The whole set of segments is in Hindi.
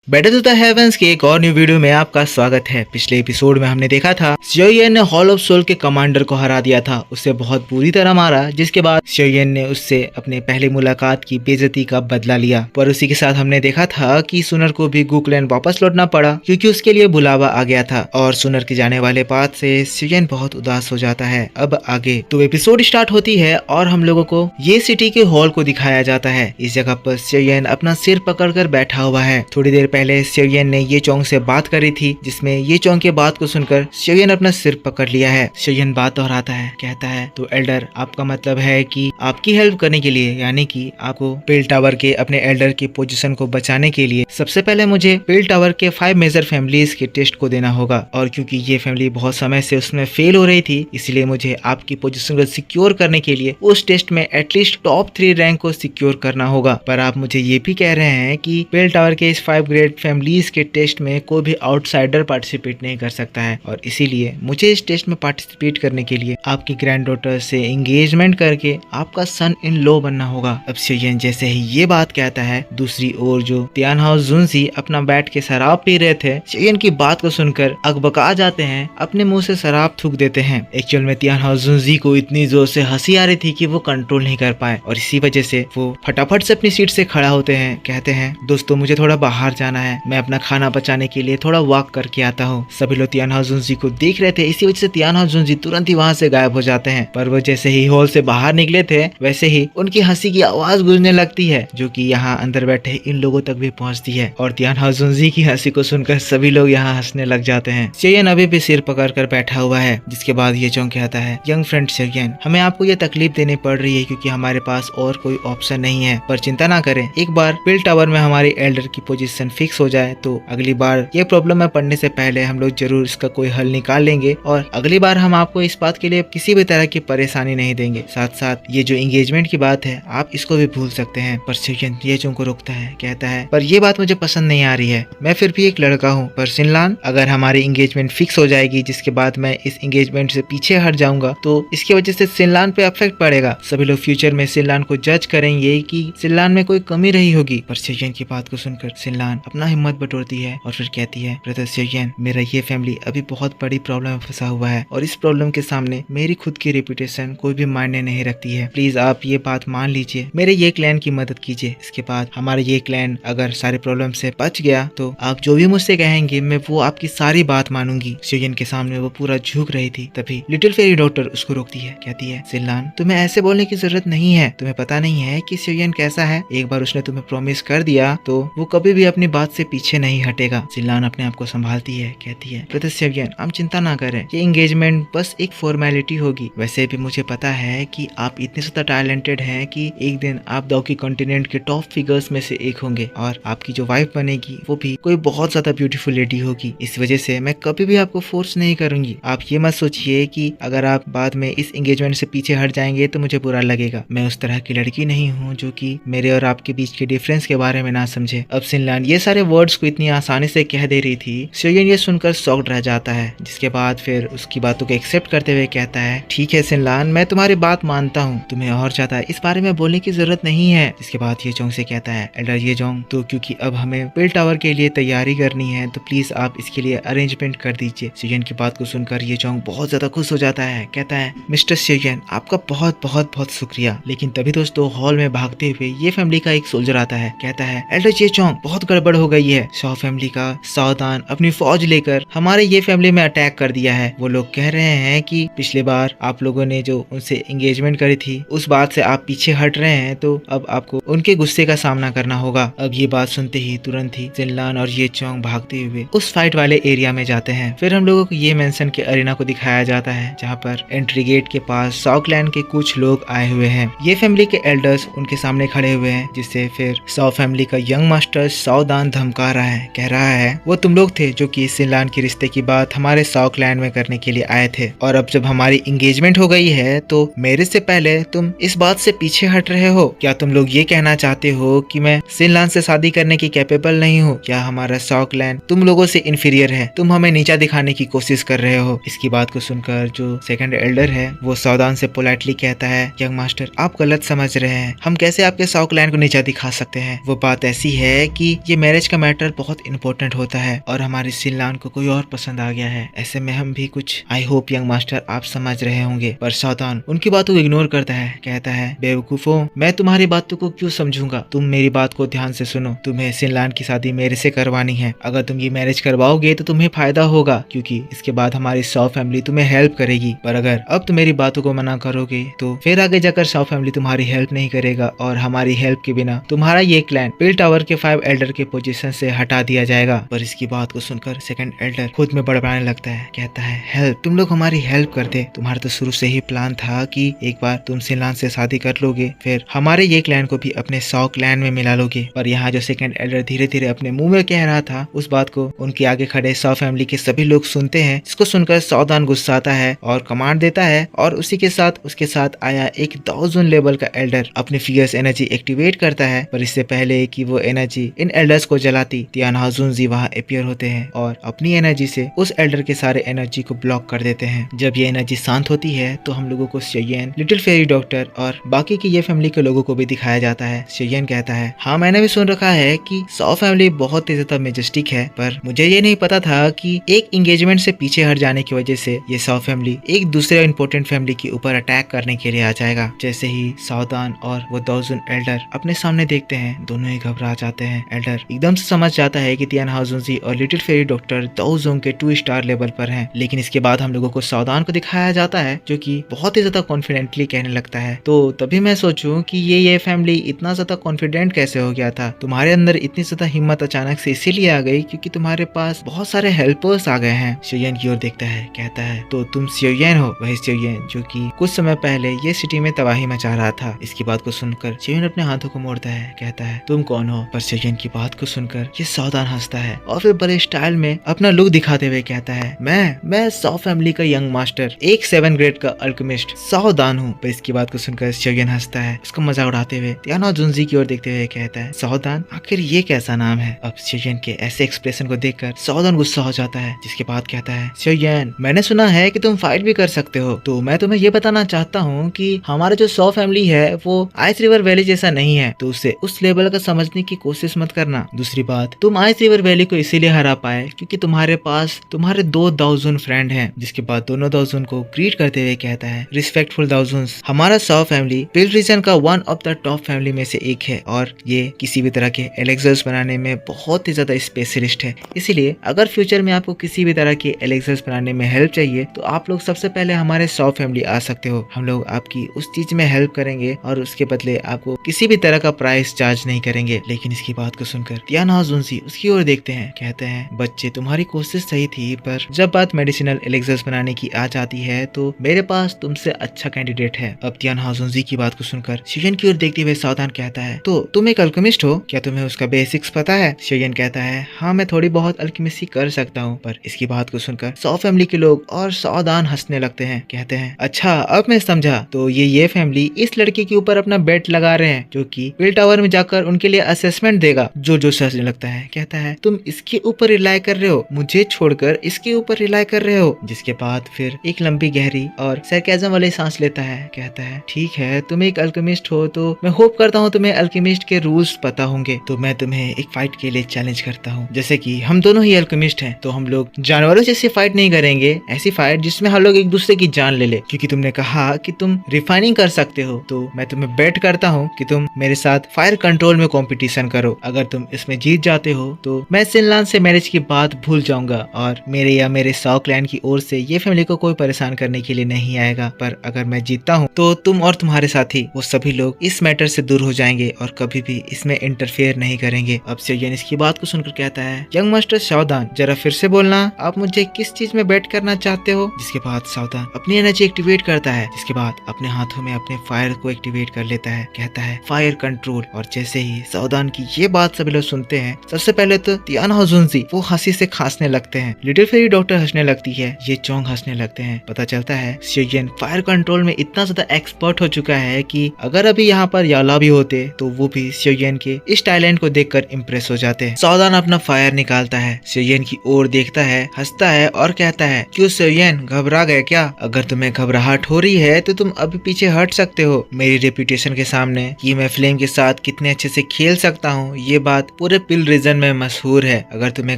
बेटर टू द हेवंस के एक और न्यू वीडियो में आपका स्वागत है। पिछले एपिसोड में हमने देखा था शियोयन ने हॉल ऑफ सोल के कमांडर को हरा दिया था, उससे बहुत बुरी तरह मारा, जिसके बाद शियोयन ने उससे अपने पहले मुलाकात की बेइज्जती का बदला लिया। पर उसी के साथ हमने देखा था कि सुनर को भी गुकलैंड वापस लौटना पड़ा क्योंकि उसके लिए बुलावा आ गया था और सुनर के जाने वाले बात से शियोयन बहुत उदास हो जाता है। अब आगे तो एपिसोड स्टार्ट होती है और हम लोगों को ये सिटी के हॉल को दिखाया जाता है। इस जगह पर शियोयन अपना सिर पकड़कर बैठा हुआ है। थोड़ी देर पहले शियोयन ने ये चोंग से बात करी थी, जिसमें ये चोंग के बात को सुनकर शियोयन अपना सिर पकड़ लिया है। शियोयन बात दोहराता है, कहता है तो एल्डर आपका मतलब है कि आपकी हेल्प करने के लिए, यानी कि आपको पेल टावर के अपने एल्डर की पोजीशन को बचाने के लिए सबसे पहले मुझे पेल टावर के 5 मेजर फैमिलीज के टेस्ट को देना होगा, और क्योंकि ये फैमिली बहुत समय से उसमें फेल हो रही थी, इसलिए मुझे आपकी पोजीशन को सिक्योर करने के लिए उस टेस्ट में एटलीस्ट टॉप 3 रैंक को सिक्योर करना होगा। पर आप मुझे ये भी कह रहे हैं कि पेल टावर के इस 5 ग्रेट फैमिलीज के टेस्ट में कोई भी आउटसाइडर पार्टिसिपेट नहीं कर सकता है, और इसीलिए मुझे इस टेस्ट में पार्टिसिपेट करने के लिए आपकी ग्रैंड डॉटर से एंगेजमेंट करके आपका सन इन लॉ बनना होगा। अब शियोयन जैसे ही ये बात कहता है, दूसरी ओर जो तियानहाओ जुनजी अपना बैठ के शराब पी रहे थे, शियोयन की बात को सुनकर अकबका जाते हैं, अपने मुंह से शराब थूक देते हैं। एक्चुअल में तियानहाओ जुनजी को इतनी जोर से हंसी आ रही थी कि वो कंट्रोल नहीं कर पाए, और इसी वजह से वो फटाफट से अपनी सीट से खड़ा होते हैं। कहते हैं दोस्तों मुझे थोड़ा बाहर जाना है, मैं अपना खाना बचाने के लिए थोड़ा वॉक करके आता हूँ। सभी लोग तियानहाओ जुनजी को देख रहे थे, इसी वजह से तियानहाओ जुनजी तुरंत ही वहाँ से गायब हो जाते हैं। पर वो जैसे ही हॉल से बाहर निकले थे, वैसे ही उनकी हंसी की आवाज गूंजने लगती है, जो कि यहाँ अंदर बैठे इन लोगों तक भी पहुँचती है, और तियानहाओ जुनजी की हंसी को सुनकर सभी लोग यहाँ हंसने लग जाते हैं। शियोयन अभी भी सिर पकड़ कर बैठा हुआ है, जिसके बाद ये चोंग कहता है, यंग फ्रेंड शियोयन, हमें आपको ये तकलीफ देनी पड़ रही है क्योंकि हमारे पास और कोई ऑप्शन नहीं है, पर चिंता ना करें, एक बार पेल टावर में हमारी एल्डर की पोजीशन फिक्स हो जाए तो अगली बार ये प्रॉब्लम में पड़ने से पहले हम लोग जरूर इसका कोई हल निकाल लेंगे, और अगली बार हम आपको इस बात के लिए किसी भी तरह की परेशानी नहीं देंगे। साथ साथ ये जो एंगेजमेंट की बात है आप इसको भी भूल सकते हैं। पर शियोयन ये चोंग को रोकता है, कहता है पर ये बात मुझे पसंद नहीं आ रही है, मैं फिर भी एक लड़का हूँ, पर सिनलान अगर हमारी एंगेजमेंट फिक्स हो जाएगी जिसके बाद मैं इस एंगेजमेंट से पीछे हट जाऊंगा तो इसकी वजह से सिनलान पे अफेक्ट पड़ेगा। सभी लोग फ्यूचर में सिनलान को जज करेंगे कि सिनलान में कोई कमी रही होगी। पर शियोयन की बात को सुनकर सिनलान अपना हिम्मत बटोरती है और फिर कहती है, ब्रदर शियोयन, मेरा ये फैमिली अभी बहुत बड़ी प्रॉब्लम में फंसा हुआ है, और इस प्रॉब्लम के सामने मेरी खुद की रेपुटेशन कोई भी मायने नहीं रखती है। प्लीज आप ये बात मान लीजिए, मेरे ये क्लैन की मदद कीजिए। इसके बाद हमारा ये क्लैन अगर सारे प्रॉब्लम से बच गया तो आप जो भी मुझसे कहेंगे मैं वो आपकी सारी बात मानूंगी। शियोयन के सामने वो पूरा झुक रही थी, तभी लिटिल फेरी डॉटर उसको रोकती है, कहती है, सिनलान तुम्हें ऐसे बोलने की जरूरत नहीं है, तुम्हें पता नहीं है कि शियोयन कैसा है, एक बार उसने तुम्हें प्रॉमिस कर दिया तो वो कभी भी अपनी बात से पीछे नहीं हटेगा। सिनलान अपने आप को संभालती है, कहती है, ब्रदर शियोयन आप चिंता ना करें, ये एंगेजमेंट बस एक फॉर्मेलिटी होगी। वैसे भी मुझे पता है कि आप इतने ज्यादा टैलेंटेड हैं कि एक दिन आप दाओकी कॉन्टिनेंट के टॉप फिगर्स में से एक होंगे, और आपकी जो वाइफ बनेगी वो भी कोई बहुत ज्यादा ब्यूटीफुल लेडी होगी। इस वजह से मैं कभी भी आपको फोर्स नहीं करूंगी। आप ये मत सोचिए कि अगर आप बाद में इस एंगेजमेंट से पीछे हट जाएंगे तो मुझे बुरा लगेगा। मैं उस तरह की लड़की नहीं हूँ जो कि मेरे और आपके बीच के डिफरेंस के बारे में ना समझे। अब सिनलान ये सारे वर्ड्स को इतनी आसानी से कह दे रही थी, शियोयन ये सुनकर शॉक्ड रह जाता है, जिसके बाद फिर उसकी बातों को एक्सेप्ट करते हुए कहता है, ठीक है सिनलान, मैं तुम्हारी बात मानता हूँ, तुम्हें और ज्यादा इस बारे में बोलने की जरूरत नहीं है। इसके बाद ये चोंग से कहता है, एल्डर ये चोंग, तो क्योंकि अब हमें पेल टावर के लिए तैयारी करनी है तो प्लीज आप इसके लिए अरेंजमेंट कर दीजिए। शियोयन की बात को सुनकर ये चोंग बहुत ज्यादा खुश हो जाता है, कहता है, मिस्टर शियोयन आपका बहुत बहुत बहुत शुक्रिया। लेकिन तभी दोस्तों हॉल में भागते हुए ये फैमिली का एक सोल्जर आता है, कहता है, एल्डर ये चोंग बहुत गड़बड़ हो गई है, शॉ फैमिली का सावधान अपनी फौज लेकर हमारे ये फैमिली में अटैक कर दिया है। वो लोग कह रहे हैं कि पिछली बार आप लोगों ने जो उनसे एंगेजमेंट करी थी उस बात से आप पीछे हट रहे हैं, तो अब आपको उनके गुस्से का सामना करना होगा। अब ये बात सुनते ही तुरंत ही सिनलान और ये चोंग भागते हुए उस फाइट वाले एरिया में जाते हैं। फिर हम लोगों को ये मेंशन के अरीना को दिखाया जाता है, जहाँ पर एंट्री गेट के पास शॉ क्लैन के कुछ लोग आए हुए हैं। ये फैमिली के एल्डर्स उनके सामने खड़े हुए हैं, जिससे फिर शॉ फैमिली का यंग मास्टर सावधान धमका रहा है, कह रहा है, वो तुम लोग थे जो कि सिनलान के रिश्ते की बात हमारे शॉ क्लैन में करने के लिए आए थे, और अब जब हमारी एंगेजमेंट हो गई है तो मेरे से पहले तुम इस बात से पीछे हट रहे हो। क्या तुम लोग ये कहना चाहते हो कि मैं सिनलान से शादी करने की कैपेबल नहीं हूँ? क्या हमारा शॉ क्लैन तुम लोगों से इंफीरियर है? तुम हमें नीचा दिखाने की कोशिश कर रहे हो। इसकी बात को सुनकर जो सेकंड एल्डर है वो सावधान से पोलाइटली कहता है, यंग मास्टर आप गलत समझ रहे हैं, हम कैसे आपके शॉ क्लैन को नीचा दिखा सकते हैं? वो बात ऐसी है कि ये मैरिज का मैटर बहुत इंपॉर्टेंट होता है और हमारे सिनलान को कोई और पसंद आ गया है। ऐसे में हम भी कुछ आई होप यंग मास्टर आप समझ रहे होंगे। पर सावधान उनकी बातों को इग्नोर करता है, कहता है बेवकूफो, मैं तुम्हारी बातों को क्यों समझूंगा, तुम मेरी बात को ध्यान से सुनो। तुम्हें सिनलान की शादी मेरे से करवानी है। अगर तुम ये मैरिज करवाओगे तो तुम्हें फायदा होगा, क्योंकि इसके बाद हमारी सौ फैमिली तुम्हें हेल्प करेगी। पर अगर अब तुम मेरी बातों को मना करोगे तो फिर आगे जाकर सौ फैमिली तुम्हारी हेल्प नहीं करेगा और हमारी हेल्प के बिना तुम्हारा ये क्लैन पिल टावर के 5 एल्डर के पोजीशन से हटा दिया जाएगा। पर इसकी बात को सुनकर सेकंड एल्डर खुद में बड़बड़ाने लगता है, कहता है हेल्प, तुम लोग हमारी हेल्प करते। तुम्हारा तो शुरू से ही प्लान था कि एक बार तुम सिनलान से शादी कर लोगे, फिर हमारे ये क्लैन को भी अपने 100 क्लैन में मिला लोगे। पर यहाँ जो सेकंड एल्डर धीरे धीरे अपने मुंह में कह रहा था, उस बात को उनके आगे खड़े 100 फैमिली के सभी लोग सुनते हैं, जिसको सुनकर सावधान गुस्सा आता है और कमांड देता है और उसी के साथ उसके साथ आया एक 1000 लेवल का एल्डर अपनी फियर्स एनर्जी एक्टिवेट करता है। पर इससे पहले कि वो एनर्जी इन एल्डर्स को जलाती, तियान हाजुनजी वहाँ अपीयर होते हैं और अपनी एनर्जी से उस एल्डर के सारे एनर्जी को ब्लॉक कर देते हैं। जब ये एनर्जी शांत होती है तो हम लोगों को शेयन, लिटिल फेरी डॉक्टर और बाकी की ये फैमिली के लोगों को भी दिखाया जाता है। शेयन कहता है हाँ, मैंने भी सुन रखा है कि 100 फैमिली बहुत ही ज्यादा मेजेस्टिक है, पर मुझे ये नहीं पता था कि एक एंगेजमेंट से पीछे हट जाने की वजह से ये 100 फैमिली एक दूसरे इंपोर्टेंट फैमिली के ऊपर अटैक करने के लिए आ जाएगा। जैसे ही सावधान और वो 1000 एल्डर अपने सामने देखते हैं, दोनों ही घबरा जाते हैं। एल्डर एकदम से समझ जाता है कि तियान हाजुनजी और लिटिल फेरी डॉक्टर 2 के 2 स्टार लेवल पर हैं। लेकिन इसके बाद हम लोगों को सावधान को दिखाया जाता है जो कि बहुत ही ज्यादा कॉन्फिडेंटली कहने लगता है। तो तभी मैं सोचूं कि ये फैमिली इतना ज्यादा कॉन्फिडेंट कैसे हो गया था, तुम्हारे अंदर इतनी ज्यादा हिम्मत अचानक से इसीलिए आ गई क्योंकि तुम्हारे पास बहुत सारे हेल्पर्स आ गए हैं। शेयन की ओर देखता है, कहता है तो तुम शेयन हो, वही शेयन जो कि कुछ समय पहले ये सिटी में तबाही मचा रहा था। इसकी बात को सुनकर शेयन अपने हाथों को मोड़ता है, कहता है तुम कौन हो। पर शेयन की बात को सुनकर ये सावधान हंसता है और फिर बड़े स्टाइल में अपना लुक दिखाते हुए कहता है मैं 100 फैमिली का यंग मास्टर, एक 7 ग्रेड का अल्केमिस्ट सावधान हूँ। पर इसकी बात को सुनकर शेयन हंसता है, उसका मजाक उड़ाते हुए तियान हाजुनजी की ओर देखते हुए कहता है सावधान, आखिर ये कैसा नाम है। अब शेयन के ऐसे एक्सप्रेशन को देखकर सावधान गुस्सा हो जाता है, जिसके बाद कहता है शेयन, मैंने सुना है कि तुम फाइट भी कर सकते हो, तो मैं तुम्हें ये बताना चाहता हूँ कि हमारा जो 100 फैमिली है वो आइस रिवर वैली जैसा नहीं है, तो उसे उस लेवल का समझने की कोशिश मत करना। दूसरी बात, तुम आइस रिवर वैली को इसीलिए हरा पाए क्योंकि तुम्हारे पास तुम्हारे 2000 फ्रेंड हैं। जिसके बाद दोनों 2000 को ग्रीट करते हुए कहता है रिस्पेक्टफुल 1000, हमारा 100 फैमिली पिल रीजन का one of the top family में से एक है और ये किसी भी तरह के एलेक्सर्स बनाने में बहुत ही ज्यादा स्पेशलिस्ट है। इसीलिए अगर फ्यूचर में आपको किसी भी तरह के एलेक्सर्स बनाने में हेल्प चाहिए तो आप लोग सबसे पहले हमारे 100 फैमिली आ सकते हो। हम लोग आपकी उस चीज में हेल्प करेंगे और उसके बदले आपको किसी भी तरह का प्राइस चार्ज नहीं करेंगे। लेकिन इसकी बात को सुनकर तियान हाजुनजी उसकी ओर देखते हैं, कहते हैं बच्चे, तुम्हारी कोशिश सही थी, पर जब बात मेडिसिनल एलेक्सर्स बनाने की आ जाती है तो मेरे पास तुमसे अच्छा कैंडिडेट है। अब तियान हाजुनजी की बात को सुनकर शेयन की ओर देखते हुए सावधान कहता है तो तुम एक अल्केमिस्ट हो, क्या तुम्हें उसका बेसिक्स पता है। शेयन कहता है हाँ, मैं थोड़ी बहुत अल्केमिस्टी कर सकता हूँ। पर इसकी बात को सुनकर 100 फैमिली के लोग और सावधान हंसने लगते हैं, कहते हैं अच्छा अब मैं समझा, तो ये फैमिली इस लड़के के ऊपर अपना बेट लगा रहे हैं जो कि पिल टावर में जाकर उनके लिए असेसमेंट देगा। जो हंसने लगता है, कहता है तुम इसके ऊपर रिलाई कर रहे हो, मुझे छोड़कर इसके ऊपर रिलाई कर रहे हो। जिसके बाद फिर एक लंबी गहरी और सरकाज़म वाली सांस लेता है, कहता है ठीक है, तुम एक अल्केमिस्ट हो तो मैं होप करता हूँ तुम्हें अल्केमिस्ट के रूल्स पता होंगे, तो मैं तुम्हें एक फाइट के लिए चैलेंज करता हूँ। जैसे कि हम दोनों ही अल्केमिस्ट हैं, तो हम लोग जानवरों जैसी फाइट नहीं करेंगे, ऐसी फाइट जिसमें हम लोग एक दूसरे की जान ले ले। क्योंकि तुमने कहा कि तुम रिफाइनिंग कर सकते हो, तो मैं तुम्हें बेट करता हूँ कि तुम मेरे साथ फायर कंट्रोल में कंपटीशन करो। अगर तुम इसमें जीत जाते हो तो मैं सिनलान से मैरिज की बात भूल जाऊंगा और मेरे या मेरे 100 क्लैन की ओर से ये फैमिली को कोई परेशान करने के लिए नहीं आएगा। पर अगर मैं जीतता हूँ तो तुम और तुम्हारे साथी वो सभी लोग इस मैटर से दूर हो जाएंगे और कभी भी इसमें इंटरफेयर नहीं करेंगे। अब शेयन इसकी बात को सुनकर कहता है यंग मास्टर सावधान, जरा फिर से बोलना, आप मुझे किस चीज में बेट करना चाहते हो। जिसके बाद सावधान अपनी एनर्जी एक्टिवेट करता है, जिसके बाद अपने हाथों में अपने फायर को एक्टिवेट कर लेता है, कहता है फायर कंट्रोल। और जैसे ही सावधान की ये बात सभी लोग सुनते हैं, सबसे पहले तो तियान हाजुनजी वो हंसी से खांसने लगते हैं, लिटिल फेरी डॉक्टर हंसने लगती है, ये चोंग हंसने लगते हैं। पता चलता है शेयन फायर कंट्रोल में इतना ज्यादा एक्सपर्ट हो चुका है कि अगर अभी यहाँ पर याला भी होते तो वो भी शेयन के इस टैलेंट को देखकर इम्प्रेस हो जाते हैं। सावधान अपना फायर निकालता है, शेयन की ओर देखता है, हंसता है और कहता है क्यों शेयन, घबरा गए क्या? अगर तुम्हें घबराहट हो रही है तो तुम अभी पीछे हट सकते हो। मेरी रेपुटेशन के सामने कि मैं फ्लेम के साथ कितने अच्छे से खेल सकता हूँ, ये बात पूरे पिल रीजन में मशहूर है। अगर तुम्हें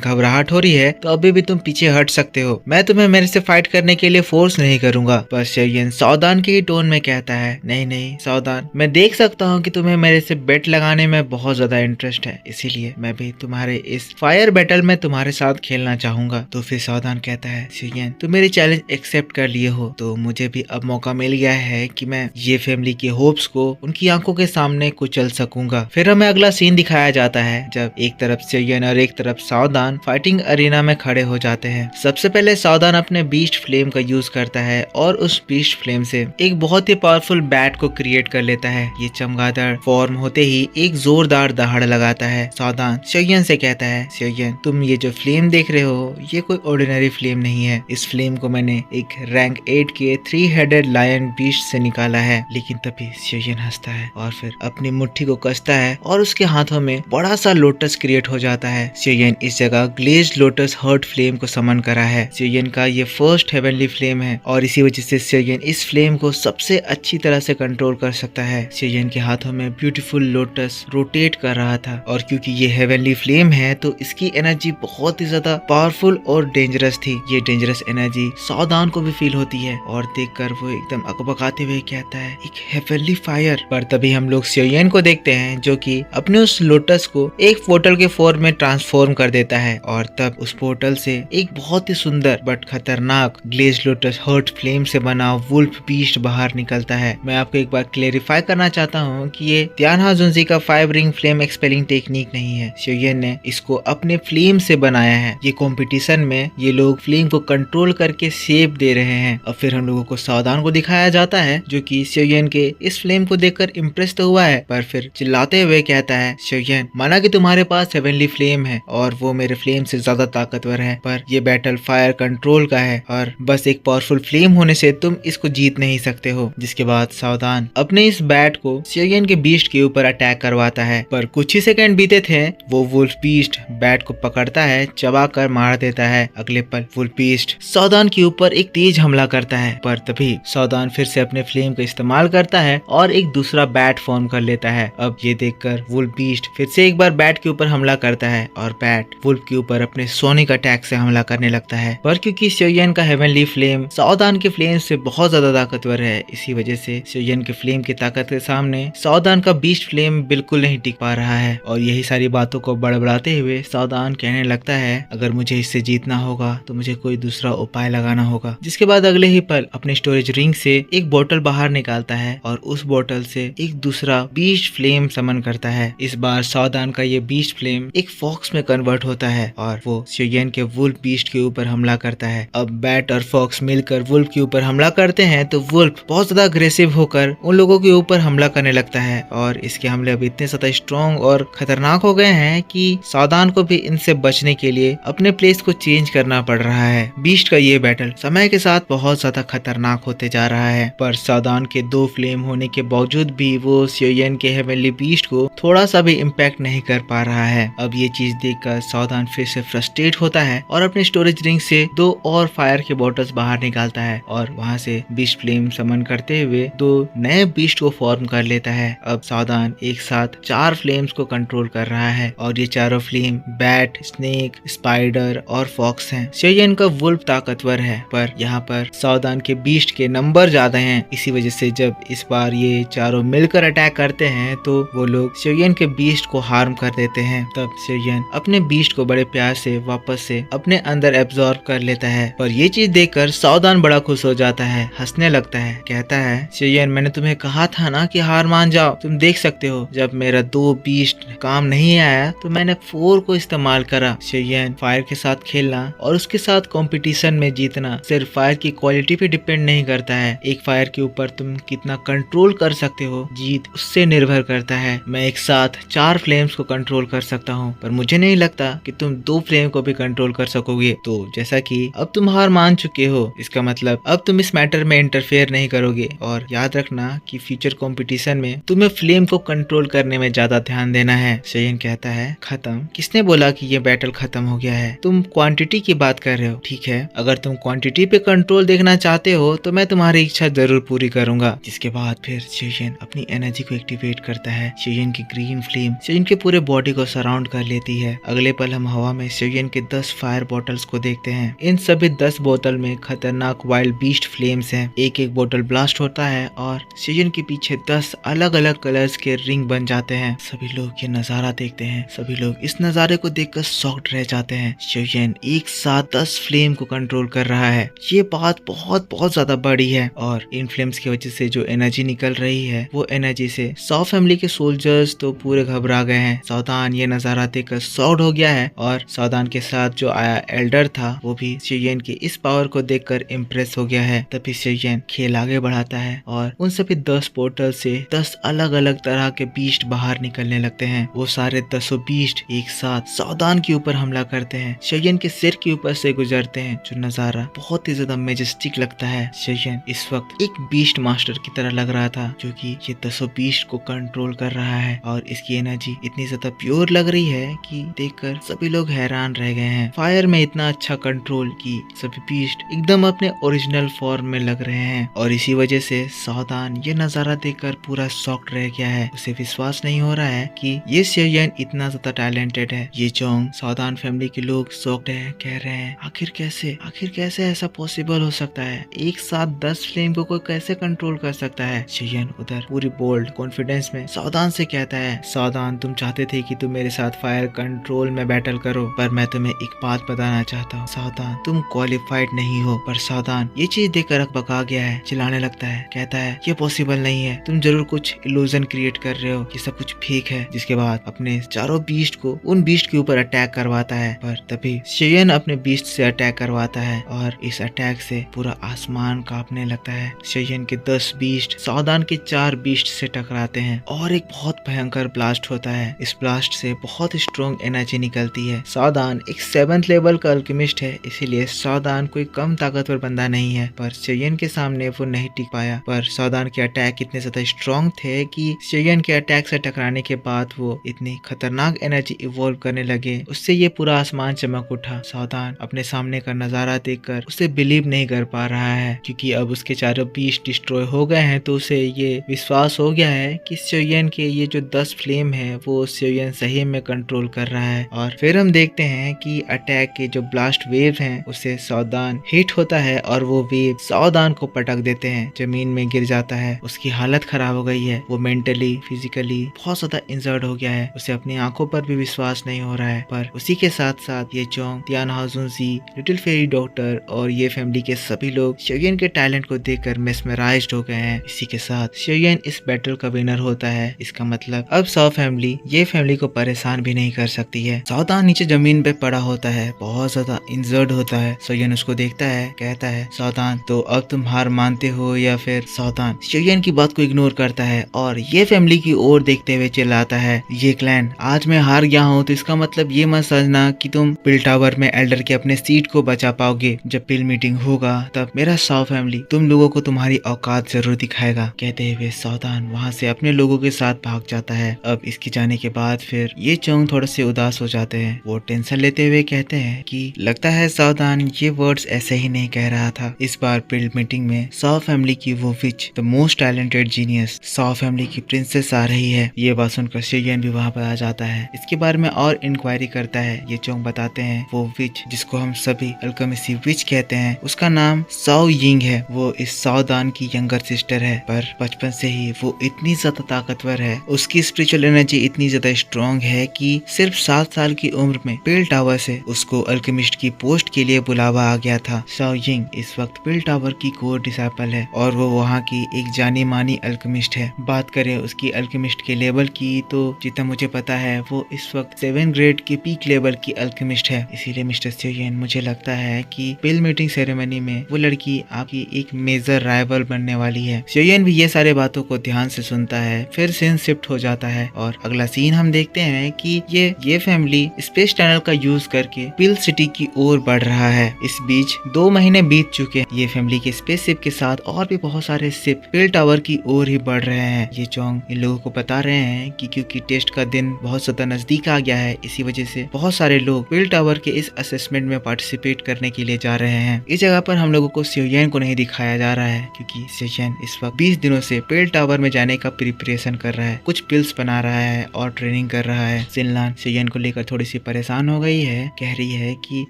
घबराहट हो रही है तो अभी भी तुम पीछे हट सकते हो, मैं तुम्हें मेरे से फाइट करने के लिए फोर्स नहीं करूंगा। पर शेयन सावधान के ही टोन में कहता है, नहीं नहीं सावधान, मैं देख सकता हूँ कि तुम्हें मेरे से बेट लगाने में बहुत ज्यादा इंटरेस्ट है, इसीलिए मैं भी तुम्हारे इस फायर बैटल में तुम्हारे साथ खेलना चाहूंगा। तो फिर सावधान कहता है, शेयन तुम मेरी चैलेंज एक्सेप्ट कर लिए हो तो मुझे भी अब मौका मिल गया है कि मैं ये फैमिली की होप्स को उनकी आंखों के सामने कुचल सकूंगा। फिर हमें अगला सीन दिखाया जाता है जब एक तरफ शेयन और एक तरफ सावधान फाइटिंग अरीना में खड़े हो जाते हैं। सबसे पहले सावधान अपने बीस्ट फ्लेम का यूज करता है और उस बीस्ट फ्लेम से एक बहुत ही पावरफुल बैट को क्रिएट कर लेता है। ये चमगादड़ फॉर्म होते ही एक जोरदार दहाड़ लगाता है। सावधान शेयन से कहता है, शेयन तुम ये जो फ्लेम देख रहे हो ये कोई ऑर्डिनरी फ्लेम नहीं है, इस फ्लेम को मैंने एक रैंक 8 के 3 हेडेड लायन बीस्ट से निकाला है। लेकिन तभी शेयन हंसता है और फिर अपनी मुट्ठी को कसता है और उसके हाथों में बड़ा सा लोटस क्रिएट हो जाता है। शेयन इस जगह ग्लेज्ड लोटस हर्ट फ्लेम को समन करा है। शेयन का ये फर्स्ट हेवनली फ्लेम है और इसी वजह से शेयन इस फ्लेम को सबसे अच्छी तरह से कंट्रोल कर सकता है। शेयन के हाथों में ब्यूटीफुल लोटस रोटेट कर रहा था और क्योंकि ये हेवनली फ्लेम है तो इसकी एनर्जी बहुत ही ज्यादा पावरफुल और डेंजरस थी। ये डेंजरस एनर्जी सावधान को भी फील होती है और देखकर वो एकदम अकबकाते हुए कहता है, एक हेवनली फायर। पर तभी हम लोग शेयन को देखते हैं जो कि अपने उस लोटस को एक पोर्टल के फॉर्म में ट्रांसफॉर्म कर देता है और तब उस पोर्टल से एक बहुत ही सुंदर बट खतरनाक ग्लेज्ड लोटस हर्ट फ्लेम से बना वुल्फ बीस्ट बाहर निकलता है। मैं आपको एक बार क्लेरिफाई करना चाहता हूँ कि ये त्यानहा जुंजी का 5 रिंग फ्लेम एक्सपेलिंग टेक्निक नहीं है, शेयन ने इसको अपने फ्लेम से बनाया है। ये कंपटीशन में ये लोग फ्लेम को कंट्रोल करके शेप दे रहे हैं। अब फिर हम लोगों को सावधान को दिखाया जाता है जो कि शेयन के इस फ्लेम को देखकर इम्प्रेस तो हुआ है पर फिर चिल्लाते हुए कहता है, शेयन माना कि तुम्हारे पास हेवनली फ्लेम है और वो मेरे फ्लेम से ज्यादा ताकतवर है, पर ये बैटल फायर कंट्रोल का है और बस एक पावरफुल फ्लेम होने से तुम इसको जीत नहीं सकते हो। जिसके बाद सावधान अपने इस बैट को शेयन के बीस्ट के ऊपर अटैक करवाता है, पर कुछ ही सेकंड बीते थे वो वुल्फ बीस्ट बैट को पकड़ता है, चबा कर मार देता है। अगले पल वुल्फ बीस्ट सावधान के ऊपर एक तेज हमला करता है, पर तभी सावधान फिर से अपने फ्लेम का इस्तेमाल करता है और एक दूसरा बैट फॉर्म कर लेता है। अब ये देखकर वुल्फ बीस्ट फिर से एक बार बैट के ऊपर हमला करता है और बैट वुल्फ के ऊपर अपने सोनिक अटैक से हमला करने लगता है। पर क्योंकि शेयन का हेवनली फ्लेम सावधान के फ्लेम से बहुत ज्यादा ताकतवर है, इसी वजह से शेयन के फ्लेम की ताकत के सामने सावधान का बीस्ट फ्लेम बिल्कुल नहीं टिक पा रहा है। और यही सारी बातों को बड़बड़ाते हुए सावधान कहने लगता है, अगर मुझे इससे जीतना होगा तो मुझे कोई दूसरा उपाय लगाना होगा। जिसके बाद अगले ही पल अपने स्टोरेज रिंग से एक बोतल बाहर निकालता है और उस बोतल से एक दूसरा बीस्ट फ्लेम समन करता है। इस बार सावधान का ये बीस्ट फ्लेम एक फॉक्स में कन्वर्ट होता है और वो शेयन के वुल्फ बीस्ट के ऊपर हमला करता है। अब बैट और फॉक्स मिलकर वुल्फ के ऊपर हमला करते हैं तो वुल्फ बहुत ज्यादा अग्रेसिव होकर उन लोगों के ऊपर हमला करने लगता है और इसके हमले अब इतने ज्यादा स्ट्रॉन्ग और खतरनाक हो गए हैं कि सावधान को भी इनसे बचने के लिए अपने प्लेस को चेंज करना पड़ रहा है। बीस्ट का ये बैटल समय के साथ बहुत ज्यादा खतरनाक होते जा रहा है, पर सावधान के 2 फ्लेम होने के बावजूद भी वो शेयन के हेवनली बीस्ट को थोड़ा सा भी इम्पैक्ट नहीं कर पा रहा है। अब ये चीज देखकर सावधान फिर से फ्रस्ट्रेट होता है और अपने स्टोरेज रिंग से 2 और फायर के बॉटल्स बाहर निकालता है और वहाँ से बीस्ट फ्लेम समन करते हुए 2 नए बीस्ट को फॉर्म कर लेता है। अब सावधान एक साथ 4 फ्लेम्स को कंट्रोल कर रहा है और ये चारों फ्लेम बैट, स्नेक, स्पाइडर और फॉक्स हैं। शेयन का वुल्फ ताकतवर है पर यहाँ पर सावधान के बीस्ट के नंबर ज्यादा हैं, इसी वजह से जब इस बार ये चारों मिलकर अटैक करते हैं तो वो लोग शेयन के बीस्ट को हार्म कर देते हैं। तब शेयन अपने बीस्ट को बड़े प्यार से वापस से अपने अंदर एब्जॉर्ब कर लेता है, पर ये चीज देखकर सावधान बड़ा खुश हो जाता है, हंसने लगता है, कहता है, शेयन मैंने तुम्हें कहा था ना कि हार मान जाओ, तुम देख सकते हो जब मेरा 2 बीस्ट काम नहीं आया तो मैंने 4 को इस्तेमाल करा। शेयन फायर के साथ खेलना और उसके साथ कंपटीशन में जीतना सिर्फ फायर की क्वालिटी पे डिपेंड नहीं करता है, एक फायर के ऊपर तुम कितना कंट्रोल कर सकते हो जीत उससे निर्भर करता है। मैं एक साथ 4 फ्लेम्स को कंट्रोल कर सकता हूँ पर मुझे नहीं लगता कि तुम 2 फ्लेम को भी कंट्रोल कर सकोगे। तो जैसा कि अब तुम हार मान चुके हो इसका मतलब अब तुम इस मैटर में इंटरफेयर नहीं करोगे और याद रखना कि फ्यूचर कंपटीशन में तुम्हें फ्लेम को कंट्रोल करने में ज्यादा ध्यान देना है। शेयन कहता है, खत्म? किसने बोला कि ये बैटल खत्म हो गया है? तुम क्वांटिटी की बात कर रहे हो, ठीक है, अगर तुम क्वांटिटी पे कंट्रोल देखना चाहते हो तो मैं तुम्हारी इच्छा जरूर पूरी करूंगा। जिसके बाद फिर शेयन अपनी एनर्जी को एक्टिवेट करता है। शेयन की ग्रीन फ्लेम शेयन के पूरे बॉडी को सराउंड कर लेती है। अगले पल हम हवा में सेयोयन के 10 फायर बॉटल्स को देखते हैं। इन सभी 10 बोतल में खतरनाक वाइल्ड बीस्ट फ्लेम्स हैं। एक एक बोतल ब्लास्ट होता है और सेयोयन के पीछे 10 अलग अलग कलर्स के रिंग बन जाते हैं। सभी लोग ये नजारा देखते हैं। सभी लोग इस नजारे को देखकर शॉक्ड रह जाते हैं। सेयोयन एक साथ 10 फ्लेम को कंट्रोल कर रहा है। ये बात बहुत बहुत ज्यादा बड़ी है और इन फ्लेम्स की वजह से जो एनर्जी निकल रही है वो एनर्जी से सौ फैमिली के सोल्जर्स तो पूरे घबरा गए हैं। सावधान ये नजारा देखकर शॉक्ड हो गया है और सावधान के साथ जो आया एल्डर था वो भी सेयोयन की इस पावर को देखकर इम्प्रेस हो गया है। तभी सेयोयन खेल आगे बढ़ाता है और उन सभी 10 पोर्टल से 10 अलग अलग तरह के बीस्ट बाहर निकलने लगते हैं। वो सारे 10 बीस्ट एक साथ सावधान के ऊपर हमला करते हैं। सेयोयन के सिर के ऊपर से गुजरते हैं। जो नजारा बहुत ही ज्यादा मेजेस्टिक लगता है। सेयोयन इस वक्त एक बीस्ट मास्टर की तरह लग रहा था जो कि ये 10 बीस्ट को कंट्रोल कर रहा है और इसकी एनर्जी इतनी ज्यादा प्योर लग रही है कि देखकर सभी लोग हैरान रह गए हैं। फायर में इतना अच्छा कंट्रोल कि सभी बीस्ट एकदम अपने ओरिजिनल फॉर्म में लग रहे हैं और इसी वजह से सावधान ये नजारा देखकर पूरा शॉक्ड रह गया है। उसे विश्वास नहीं हो रहा है कि ये सेयोयन इतना ज्यादा टैलेंटेड है। ये चोंग सावधान फैमिली के लोग शॉक्ड हैं, कह रहे हैं आखिर कैसे ऐसा पॉसिबल हो सकता है। एक साथ 10 फ्लेम को कोई कैसे कंट्रोल कर सकता है। सेयोयन उधर पूरी बोल्ड कॉन्फिडेंस में सावधान से कहता है, सावधान तुम चाहते थे कि तुम मेरे साथ फायर कंट्रोल में बैटल करो, पर मैं तुम्हें एक बात बताना चाहता हूँ सावधान, तुम क्वालिफाइड नहीं हो। पर सावधान ये चीज देखकर अकबका गया है, चिल्लाने लगता है, कहता है ये पॉसिबल नहीं है, तुम जरूर कुछ इल्यूजन क्रिएट कर रहे हो, ये सब कुछ फेक है। जिसके बाद अपने चारों बीस्ट को उन बीस्ट के ऊपर अटैक करवाता है। पर तभी सेयोयन अपने बीस्ट से अटैक करवाता है और इस अटैक से पूरा आसमान कांपने लगता है। सेयोयन के 10 बीस्ट सावधान के 4 बीस्ट से टकराते हैं और एक बहुत भयंकर ब्लास्ट होता है। इस ब्लास्ट से बहुत स्ट्रॉन्ग एनर्जी निकलती है। सावधान एक 7th लेवल का अल्केमिस्ट है, इसीलिए सावधान कोई कम ताकतवर बंदा नहीं है। पर सेयोयन के सामने वो नहीं टिक पाया। पर सावधान के अटैक इतने ज्यादा स्ट्रॉन्ग थे कि सेयोयन के अटैक से टकराने के बाद वो इतनी खतरनाक एनर्जी इवॉल्व करने लगे, उससे ये पूरा आसमान चमक उठा। सावधान अपने सामने का नजारा देखकर उसे बिलीव नहीं कर पा रहा है क्योंकि अब उसके चारों बीस्ट डिस्ट्रॉय हो गए हैं। तो उसे ये विश्वास हो गया है कि सेयोयन के ये जो 10 फ्लेम है वो सेयोयन सही में कंट्रोल कर रहा है। और फिर हम देखते हैं कि अटैक के जो ब्लास्ट वेव हैं उसे सावधान हिट होता है और वो वेव सावधान को पटक देते हैं, जमीन में गिर जाता है। उसकी हालत खराब हो गई है, वो मेंटली फिजिकली बहुत ज्यादा इंजर्ड हो गया है। उसे अपनी आंखों पर भी विश्वास नहीं हो रहा है। पर उसी के साथ साथ ये चोंग, तियान हाजुनजी, लिटिल फेरी डॉक्टर और ये फैमिली के सभी लोग सेयोयन के टैलेंट को देखकर मेस्मराइज्ड हो गए हैं। इसी के साथ सेयोयन इस बैटल का विनर होता है। इसका मतलब अब सौ फैमिली ये फैमिली को परेशान भी नहीं कर सकती है। सावधान नीचे जमीन पे पड़ा होता है, बहुत ज्यादा इंजर्ड होता है। सेयोयन उसको देखता है, कहता है सावधान तो अब तुम हार मानते हो या फिर। सावधान सेयोयन की बात को इग्नोर करता है और ये फैमिली की ओर देखते हुए चिल्लाता है, ये क्लैन आज मैं हार गया हूँ तो इसका मतलब ये मत समझना कि तुम पिल टावर में एल्डर के अपने सीट को बचा पाओगे। जब पिल मीटिंग होगा तब मेरा सौ फैमिली तुम लोगों को तुम्हारी औकात जरूर दिखाएगा। कहते हुए सावधान वहाँ से अपने लोगों के साथ भाग जाता है। अब इसके जाने के बाद फिर ये चोंग थोड़े से उदास हो जाते हैं। वो टेंशन लेते हुए कहते हैं कि लगता है सावधान ये वर्ड्स ऐसे ही नहीं कह रहा था। इस बार पिल मीटिंग में सौ फैमिली की वो which the most talented genius सौ फैमिली की प्रिंसेस आ रही है। ये बात सुनकर सेयोयन भी वहाँ पर आ जाता है। इसके बारे में और इंक्वायरी करता है। ये चोंग बताते हैं वो विच जिसको हम सभी अल्केमिसी विच कहते हैं उसका नाम साओ यिंग है। वो इस सावधान की यंगर सिस्टर है, पर बचपन से ही वो इतनी ज्यादा ताकतवर है, उसकी स्पिरिचुअल एनर्जी इतनी ज्यादा स्ट्रॉन्ग है कि सिर्फ 7 साल की उम्र में पिल टावर से उसको अल्केमिस्ट की पोस्ट के लिए बुलावा आ गया था। साओ यिंग इस वक्त पिल टावर की कोर डिसाइपल है और वो वहाँ की एक जानी मानी अल्केमिस्ट है। बात करें उसकी अल्केमिस्ट के लेवल की तो जितना मुझे पता है वो इस वक्त 7 ग्रेड के पीक लेवल की अल्केमिस्ट है। इसीलिए मिस्टर सेयोयन मुझे लगता है कि पिल मीटिंग सेरेमनी में वो लड़की आपकी एक मेजर राइवल बनने वाली है। सेयोयन भी ये सारे बातों को ध्यान से सुनता है, फिर सीन शिफ्ट हो जाता है और अगला सीन हम देखते हैं कि ये फैमिली स्पेस टनल का यूज करके पिल सिटी की ओर बढ़ रहा है। इस बीच 2 महीने बीत चुके हैं। ये फैमिली के स्पेसशिप के साथ और भी बहुत सारे शिप पिल टावर की ओर ही बढ़ रहे हैं। ये चोंग इन लोगों को बता रहे हैं कि क्योंकि टेस्ट का दिन बहुत ज्यादा नजदीक आ गया है, इसी वजह से बहुत सारे लोग पिल टावर के इस असेसमेंट में पार्टिसिपेट करने के लिए जा रहे हैं। इस जगह पर हम लोगों को सेयोयन को नहीं दिखाया जा रहा है क्योंकि सेयोयन इस वक्त 20 दिनों से पिल टावर में जाने का प्रिपरेशन कर रहा है, कुछ पिल्स बना रहा है और ट्रेनिंग ट्रेनिंग कर रहा है। सिनलान शेयन को लेकर थोड़ी सी परेशान हो गई है, कह रही है कि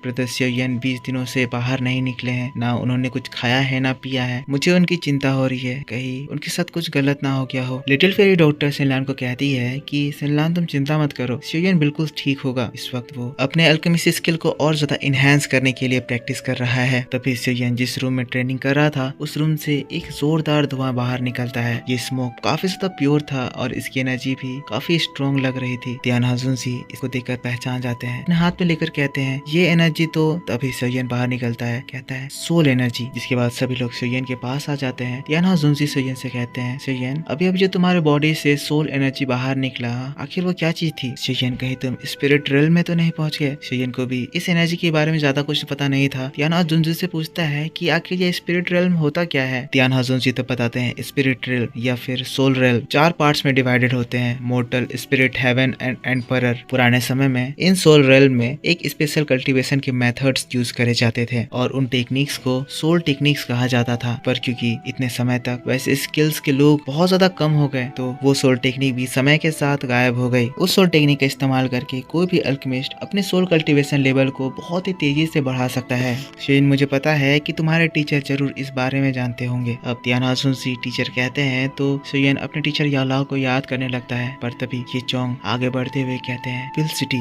ब्रदर शेयन 20 दिनों से बाहर नहीं निकले हैं, ना उन्होंने कुछ खाया है ना पिया है, मुझे उनकी चिंता हो रही है, कहीं उनके साथ कुछ गलत ना हो गया हो। लिटिल फेरी डॉक्टर सिनलान को कहती है कि सिनलान तुम चिंता मत करो, शेयन बिल्कुल ठीक होगा। इस वक्त वो अपने अल्केमिस्ट स्किल को और ज्यादा इनहेंस करने के लिए प्रैक्टिस कर रहा है। तभी शेयन जिस रूम में ट्रेनिंग कर रहा था उस रूम से एक जोरदार धुआं बाहर निकलता है। ये स्मोक काफी ज्यादा प्योर था और इसकी एनर्जी भी काफी स्ट्रॉन्ग लग रही थी। तियान हाजुनसी इसको देखकर पहचान जाते हैं, अपने हाथ में लेकर कहते हैं ये एनर्जी तो। तभी शेयन बाहर निकलता है, कहता है सोल एनर्जी। जिसके बाद सभी लोग शेयन के पास आ जाते हैं। तियान हाजुनसी शेयन से कहते हैं शेयन अभी अभी जो तुम्हारे बॉडी से सोल एनर्जी बाहर निकला, आखिर वो क्या चीज थी? शेयन कहीं तुम स्पिरिट रियल्म में तो नहीं पहुंच गए? शेयन को भी इस एनर्जी के बारे में ज्यादा कुछ पता नहीं था। तियान हाजुनसी से पूछता है कि आखिर ये स्पिरिट रियल्म होता क्या है? तियान हाजुनसी तो बताते हैं स्पिरिट रियल्म या फिर सोल रियल्म 4 पार्ट्स में डिवाइडेड होते हैं, mortar, spirit, heaven and emperor. पुराने समय में इन सोल रियल्म में एक स्पेशल कल्टीवेशन के मेथड्स यूज करे जाते थे और उन टेक्निक्स को सोल टेक्निक्स कहा जाता था। पर क्योंकि इतने समय तक वैसे स्किल्स के लोग बहुत ज्यादा कम हो गए तो वो सोल टेक्निक भी समय के साथ गायब हो गई। उस सोल टेक्निक का इस्तेमाल करके कोई भी अल्केमिस्ट अपने सोल कल्टीवेशन लेवल को बहुत ही तेजी से बढ़ा सकता है। शेन मुझे पता है कि तुम्हारे टीचर जरूर इस बारे में जानते होंगे। अब तियान हाजुनसी टीचर कहते हैं तो शेयन अपने टीचर यालाओ को याद करने लगता है। पर तभी ये चोंग आगे बढ़ते हुए कहते हैं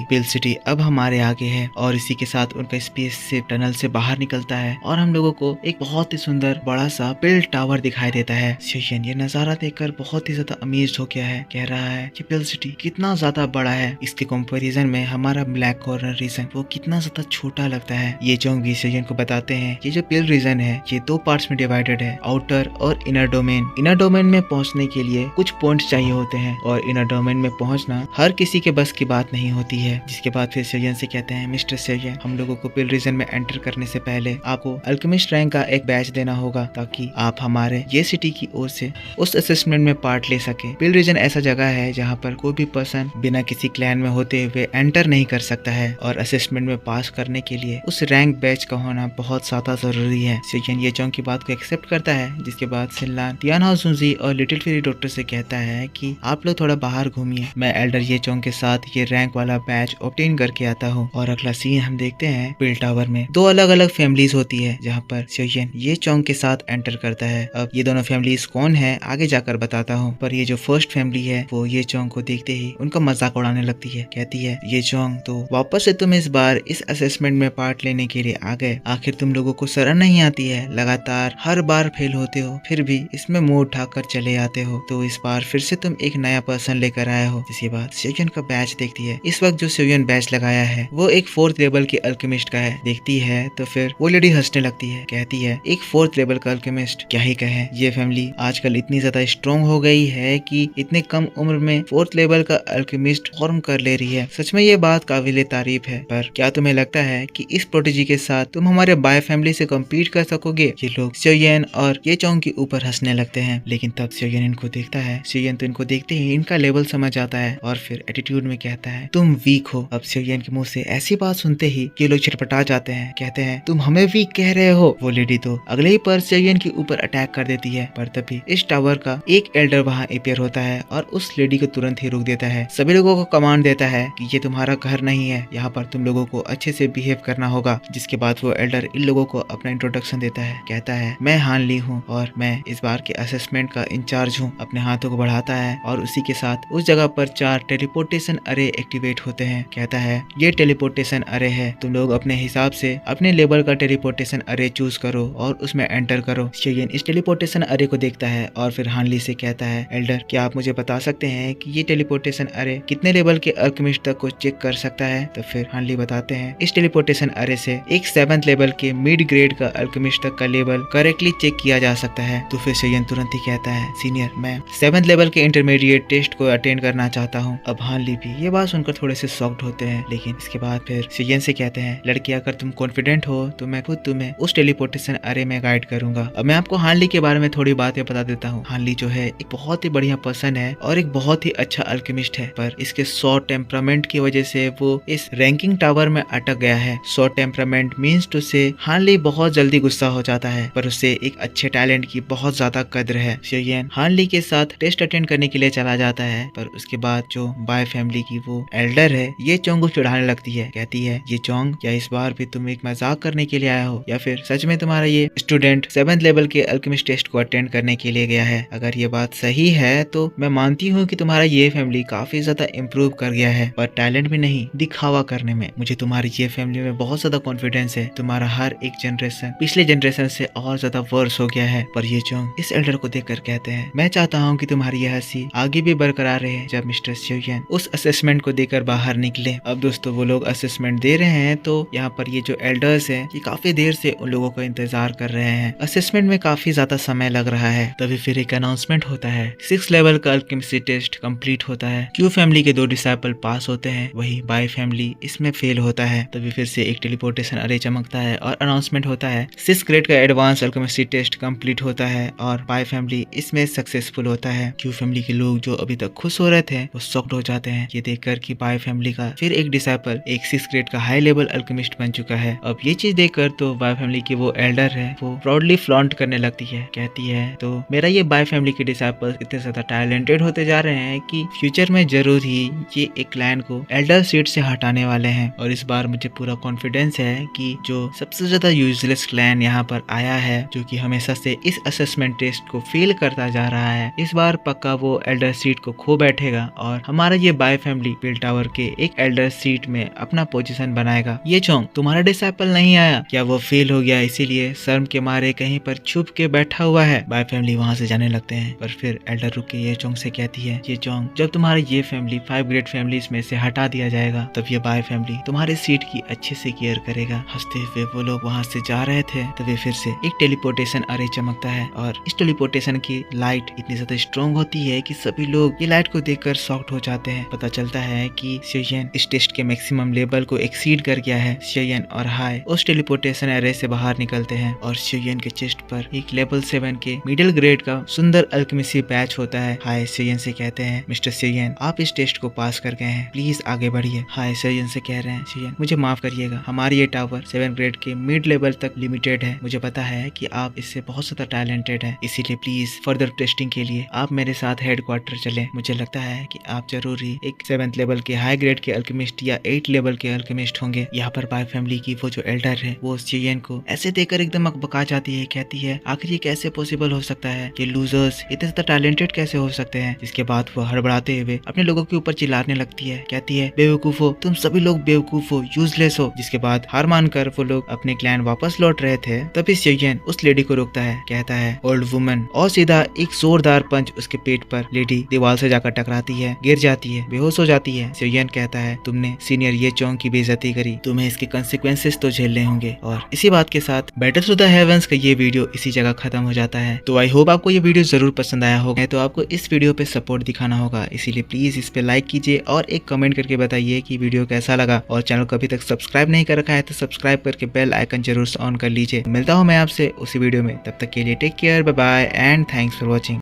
पिल सिटी अब हमारे आगे है। और इसी के साथ उनका स्पेस शिप टनल से बाहर निकलता है और हम लोगों को एक बहुत ही सुंदर बड़ा सा पिल टावर दिखाई देता है। शेयन ये नजारा देखकर बहुत ही ज्यादा अमेज्ड हो गया है, कह रहा है कि पिल सिटी कितना ज्यादा बड़ा है, इसके कंपैरिजन में हमारा ब्लैक कॉर्नर रीजन वो कितना ज्यादा छोटा लगता है। ये चोंग भी शेयन को बताते हैं ये जो पिल रीजन है ये 2 पार्ट्स में डिवाइडेड है, आउटर और इनर डोमेन। इनर डोमेन में पहुंचने के लिए कुछ पॉइंट्स चाहिए होते हैं और इनर डोमेन में पहुंचना हर किसी के बस की बात नहीं होती है। जिसके बाद फिर शेयन से कहते हैं मिस्टर शेयन हम लोगों को पिल रीजन में एंटर करने से पहले आपको अल्केमिस्ट रैंक का एक बैच देना होगा ताकि आप हमारे ये सिटी की ओर से उस असेसमेंट में पार्ट ले सके। पिल रीजन ऐसा जगह है जहाँ पर कोई भी पर्सन बिना किसी क्लैन में होते हुए एंटर नहीं कर सकता है और असेसमेंट में पास करने के लिए उस रैंक बैच का होना बहुत ज्यादा जरूरी है। शेयन ये चोंग की बात को एक्सेप्ट करता है। जिसके बाद सिनलान तियान हाजुनसी और लिटिल फेरी डॉक्टर से कहता है कि आप लोग थोड़ा बाहर घूमिए, मैं एल्डर ये चोंग के साथ ये रैंक वाला बैच ऑब्टेन करके आता हूँ। और अगला सीन हम देखते हैं पिल टावर में 2 अलग अलग फैमिलीज होती है जहाँ पर शेयन ये चोंग के साथ एंटर करता है। अब ये दोनों फैमिलीज कौन है आगे जाकर बताता हूँ, पर ये जो फर्स्ट फैमिली है वो ये चोंग को देखते ही उनका मजाक उड़ाने लगती है, कहती है ये चोंग तो वापस से तुम इस बार इस असेसमेंट में पार्ट लेने के लिए आ गए, आखिर तुम लोगों को शर्म नहीं आती है? लगातार हर बार फेल होते हो फिर भी इसमें मुंह उठाकर चले आते हो, तो इस बार फिर से तुम एक नया पर्सन लेकर आए हो। जिसके बाद शेयन का बैच देखती है। इस वक्त जो शेयन बैच लगाया है वो एक 4th लेवल के अल्केमिस्ट का है। देखती है तो फिर वो लेडी हंसने लगती है, कहती है एक 4th लेवल का अल्केमिस्ट, क्या ही कहे, ये फैमिली आजकल इतनी ज्यादा स्ट्रॉन्ग हो गई है कि इतने कम उम्र में 4th लेवल का अल्केमिस्ट फॉर्म कर ले रही है। सच में ये बात काबिले तारीफ है। पर क्या तुम्हें लगता है कि इस प्रोटेजी के साथ तुम हमारे बाय फैमिली से कम्पीट कर सकोगे? ये लोग शेयन और ये चोंग के ऊपर हंसने लगते हैं। लेकिन तब शेयन इनको देखता है। शेयन तो इनको देखते ही इनका लेवल समझ आता है और फिर एटीट्यूड में कहता है तुम वीक हो। अब शेयन के मुंह से ऐसी बात सुनते ही ये लोग छटपटा जाते हैं, कहते हैं तुम हमें वीक कह रहे हो? वो लेडी तो अगले ही पर शेयन के ऊपर अटैक कर देती है। पर तभी इस टावर का एक एल्डर वहाँ अपियर होता है और उस लेडी को तुरंत ही रोक देता है। सभी लोगों को कमांड देता है कि ये तुम्हारा घर नहीं है, यहाँ पर तुम लोगों को अच्छे से बिहेव करना होगा। जिसके बाद वो एल्डर इन लोगों को अपना इंट्रोडक्शन देता है, कहता है मैं हान ली हूँ और मैं इस बार के असेसमेंट का इंचार्ज हूँ। अपने हाथों को बढ़ाता है और उसी के साथ उस जगह पर 4 टेलीपोर्टेशन अरे एक्टिवेट होते हैं। कहता है ये टेलीपोर्टेशन अरे है, तुम लोग अपने हिसाब से अपने लेवल का टेलीपोर्टेशन अरे चूज करो और उसमें एंटर करो। शेयन इस टेलीपोर्टेशन अरे को देखता है और फिर हानली से कहता है एल्डर क्या आप मुझे बता सकते हैं कि ये टेलीपोर्टेशन अरे कितने लेवल के अल्केमिस्ट तक को चेक कर सकता है? तो फिर हानली बताते हैं इस टेलीपोर्टेशन अरे से एक 7th लेवल के मिड ग्रेड का अल्केमिस्ट तक का लेवल करेक्टली चेक किया जा सकता है। तो फिर शेयन तुरंत ही कहता है सीनियर मैं 7th लेवल के इंटरमीडिएट टेस्ट को अटेंड करना चाहता हूँ। अब हानली भी ये बात सुनकर थोड़े से शॉक्ड होते हैं। लेकिन इसके बाद फिर शेयन से कहते हैं लड़की अगर तुम कॉन्फिडेंट हो तो मैं खुद तुम्हें उस टेलीपोर्टेशन अरे में गाइड करूंगा। अब मैं आपको हानली के बारे में थोड़ी बातें बता देता हूँ। हानली जो है एक बहुत ही बढ़िया पर्सन है और एक बहुत ही अच्छा अल्केमिस्ट है, पर इसके शॉर्ट टेम्परामेंट की वजह से वो इस रैंकिंग टावर में अटक गया है। शॉर्ट टेम्परामेंट मीन्स टू से हानली बहुत जल्दी गुस्सा हो जाता है, पर उसे एक अच्छे टैलेंट की बहुत ज्यादा कद्र है। शेयन हानली के साथ टेस्ट अटेंड करने के लिए चला जाता है, पर उसके बाद जो बाय फैमिली की वो एल्डर है ये चोंग को चिढ़ाने लगती है। कहती है ये चोंग, क्या इस बार भी तुम एक मजाक करने के लिए आया हो या फिर सच में तुम्हारा ये स्टूडेंट 7th लेवल के अल्केमिस्ट टेस्ट को अटेंड करने के लिए गया है? अगर ये बात सही है तो मैं मानती हूँ कि तुम्हारा ये फैमिली काफी ज्यादा इम्प्रूव कर गया है, पर टैलेंट भी नहीं दिखावा करने में। मुझे तुम्हारी ये फैमिली में बहुत ज्यादा कॉन्फिडेंस है। तुम्हारा हर एक जनरेशन पिछले जनरेशन से और ज्यादा वर्स हो गया है। पर ये चोंग इस एल्डर को देखकर कहते हैं मैं चाहता हूँ कि तुम्हारी यह हंसी आगे भी बरकरार रहे। जब मिस्टर शिवयन उस असेसमेंट को देकर बाहर निकले, अब दोस्तों वो लोग असेसमेंट दे रहे हैं तो यहाँ पर ये जो एल्डर्स हैं ये काफी देर से उन लोगों का इंतजार कर रहे हैं। असेसमेंट में काफी ज्यादा समय लग रहा है। तभी फिर एक अनाउंसमेंट होता है। 6th लेवल का अल्केमिस्ट्री टेस्ट कंप्लीट होता है। क्यू फैमिली के 2 डिसाइपल पास होते हैं, वही बाय फैमिली इसमें फेल होता है। तभी फिर से एक टेलीपोर्टेशन अरे चमकता है और अनाउंसमेंट होता है 6th ग्रेड का एडवांस अल्केमिस्ट्री टेस्ट कंप्लीट होता है और बाय फैमिली इसमें सक्सेसफुल होता है। क्यू फैमिली के लोग जो अभी तक खुश हो रहे थे वो शॉक्ड हो जाते हैं ये देखकर कि बाय फैमिली का फिर एक डिसाइपल एक 6th ग्रेड का हाई लेवल अल्केमिस्ट बन चुका है। अब ये चीज देखकर तो बाय फैमिली की वो एल्डर है वो प्राउडली फ्लॉन्ट करने लगती है। कहती है तो मेरा ये बाय फैमिली के डिसाइपल्स इतने ज्यादा टैलेंटेड होते जा रहे हैं कि फ्यूचर में जरूर ही ये एक क्लैन को एल्डर सीट से हटाने वाले हैं। और इस बार मुझे पूरा कॉन्फिडेंस है कि जो सबसे ज्यादा यूजलेस क्लैन यहाँ पर आया है, जो कि हमेशा से इस असेसमेंट टेस्ट को फेल करता जा रहा है, इस बार पक्का वो एल्डर सीट को खो बैठेगा और हमारा ये बाय फैमिली बेल टावर के एक एल्डर सीट में अपना पोजीशन बनाएगा। ये चोंग तुम्हारा डिसाइपल नहीं आया क्या? वो फेल हो गया इसीलिए शर्म के मारे कहीं पर छुप के बैठा हुआ है। बाय फैमिली वहाँ से जाने लगते हैं, पर फिर एल्डर रुक के ये चोंग से कहती है ये चोंग, जब तुम्हारा ये फैमिली 5 ग्रेट फैमिलीज में से हटा दिया जाएगा तब ये बाय फैमिली तुम्हारे सीट की अच्छे से केयर करेगा। हंसते हुए वो लोग वहाँ से जा रहे थे तभी फिर से एक टेलीपोर्टेशन अरे चमकता है और इस टेलीपोर्टेशन की लाइट इतनी ज्यादा स्ट्रॉन्ग होती है कि सभी लोग ये लाइट को देखकर शॉक्ड हो जाते हैं। पता चलता है कि शिवयन इस टेस्ट के मैक्सिमम लेवल को एक्सीड कर गया है। शिवयन और हाय उस टेलीपोर्टेशन एरे से बाहर निकलते हैं और शिवयन के चेस्ट पर एक लेवल 7 के मिडिल ग्रेड का सुंदर अल्केमिस्ट्री बैच होता है। हाय शिवयन से कहते हैं मिस्टर शिवयन आप इस टेस्ट को पास कर गए हैं, प्लीज आगे बढ़िए। हाय शिवयन से कह रहे हैं शिवयन मुझे माफ करिएगा, हमारी ये टावर 7 ग्रेड के मिड लेवल तक लिमिटेड है। मुझे पता है कि आप इससे बहुत ज्यादा टैलेंटेड है, इसीलिए प्लीज फर्दर टेस्टिंग के लिए आप मेरे साथ हेडक्वार्टर चले। मुझे लगता है कि आप जरूरी एक 7th लेवल के हाई ग्रेड के अल्केमिस्ट या 8 लेवल के अल्केमिस्ट होंगे। यहाँ पर बाय फैमिली की वो जो एल्डर है वो शिवयन को ऐसे देखकर एकदम अकबका जाती है। कहती है आखिर ये कैसे पॉसिबल हो सकता है, ये लूजर्स इतने ज्यादा टैलेंटेड कैसे हो सकते हैं। इसके बाद वो हड़बड़ाते हुए अपने लोगों के ऊपर चिल्लाने लगती है। कहती है बेवकूफ हो तुम, सभी लोग बेवकूफ हो, यूजलेस हो। जिसके बाद हार मानकर वो लोग अपने क्लैन वापस लौट रहे थे तभी शिवयन उस लेडी को रोकता है। कहता है ओल्ड वुमन, और सीधा एक जोरदार पंच उसके पेट पर लेडी दीवार से जाकर टकराती है, गिर जाती है, बेहोश हो जाती है। शिवयन कहता है तुमने सीनियर ये चोंग की बेइज्जती करी, तुम्हें इसके कंसिक्वेंसेस तो झेलने होंगे। और इसी बात के साथ बैटल टू द हेवंस का ये वीडियो इसी जगह खत्म हो जाता है। तो आई होप आपको ये वीडियो जरूर पसंद आया होगा। तो आपको इस वीडियो पे सपोर्ट दिखाना होगा, इसीलिए प्लीज इस पे लाइक कीजिए और एक कमेंट करके बताइए कि वीडियो कैसा लगा। और चैनल को अभी तक सब्सक्राइब नहीं कर रखा है तो सब्सक्राइब करके बेल आइकन जरूर ऑन कर लीजिए। मिलता हूँ मैं आपसे उसी वीडियो में, तब तक के लिए take care, bye bye and thanks for watching.